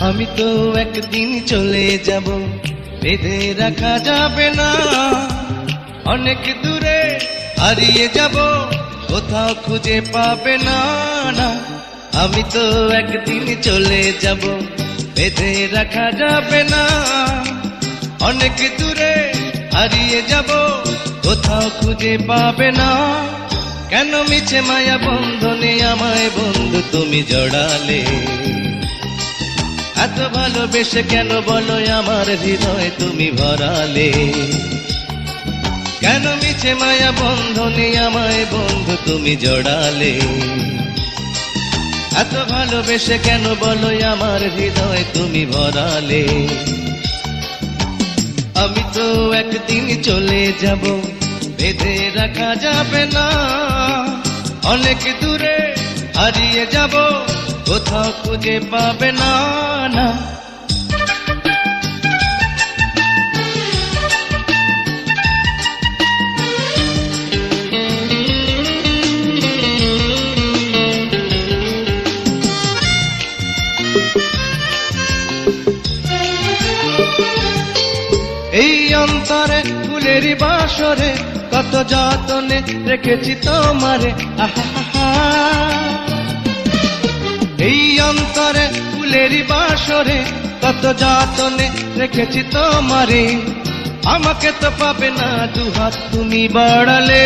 আমি তো একদিন চলে যাব, বেঁধে রাখা যাবে না। অনেক দূরে হারিয়ে যাব, কোথাও খুঁজে পাবে না। না, আমি তো একদিন চলে যাব, বেঁধে রাখা যাবে না। অনেক দূরে হারিয়ে যাব, কোথাও খুঁজে পাবে না। কেন মিছে মায়া বন্ধনে আমায় বন্ধু তুমি জড়ালে? এত ভালোবেসে কেন বলো আমার হৃদয় তুমি ভরালে? কেন মিছে মায়া বন্ধনে আমায় বন্ধু তুমি জড়ালে? এত ভালোবেসে কেন বলো আমার হৃদয় তুমি ভরালে? আমি তো একদিন চলে যাব, বেঁধে রাখা যাবে না। অনেক দূরে হারিয়ে যাব, কোথাও খুঁজে পাবে না। না, এই অন্তরে ফুলের বাসরে কত যতনে রেখেছি তোমারে। আহা, এই অন্তরে ফুলের বাসরে কত যতনে রেখেছি তোমারে। আমাকে তো পাবে না, দুহাত তুমি বাড়ালে।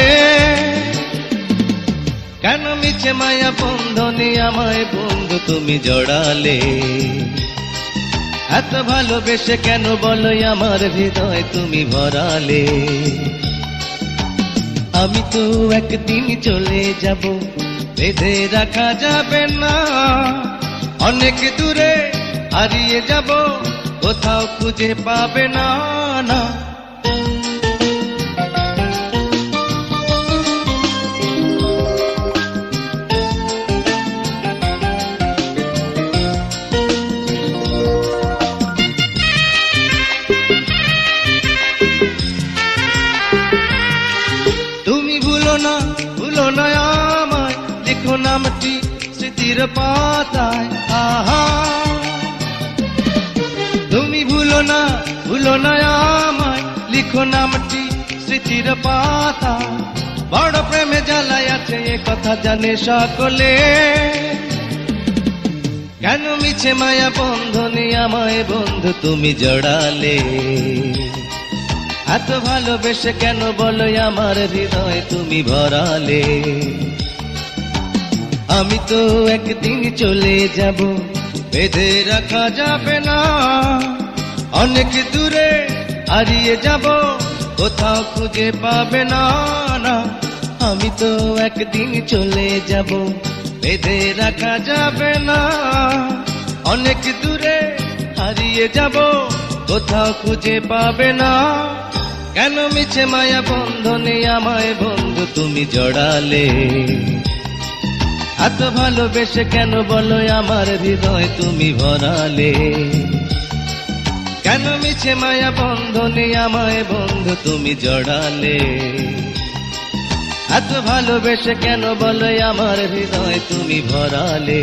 কেন মিছে মায়া বন্ধনে আমায় বন্ধু তুমি জড়ালে? এত ভালোবেসে কেন বলো আমার হৃদয় তুমি ভরালে? আমি তো একদিন চলে যাব, বেঁধে রাখা যাবে না। অনেক দূরে হারিয়ে যাব, কোথাও খুঁজে পাবে না। না, তুমি ভুলো না, ভুলো না আমায়, লিখো নামটি স্মৃতির পাতায়। আহা, তুমি ভুলো না, ভুলো না আমায়, লিখো নামটি স্মৃতির পাতায়। বড় প্রেমে জ্বালায় আছে এ কথা জানে সকলে। কেন মিছে মায়া বন্ধনে আমায় বন্ধু তুমি জড়ালে? এত ভালোবেসে কেন বলো আমার হৃদয় তুমি ভরালে? আমি তো একদিন চলে যাব, বেঁধে রাখা যাবে না। অনেক দূরে হারিয়ে যাব, কোথাও খুঁজে পাবে না। না, আমি তো একদিন চলে যাব, বেঁধে রাখা যাবে না। অনেক দূরে হারিয়ে যাব, কোথাও খুঁজে পাবে না। কেন মিছে মায়া বন্ধনে আমায় বন্ধু তুমি জড়ালে? এত ভালোবেসে কেন বলো আমার হৃদয় তুমি ভরালে? কেন মিছে মায়া বন্ধনে আমায় বন্ধু তুমি জড়ালে? এত ভালোবেসে কেন বলো আমার হৃদয় তুমি ভরালে?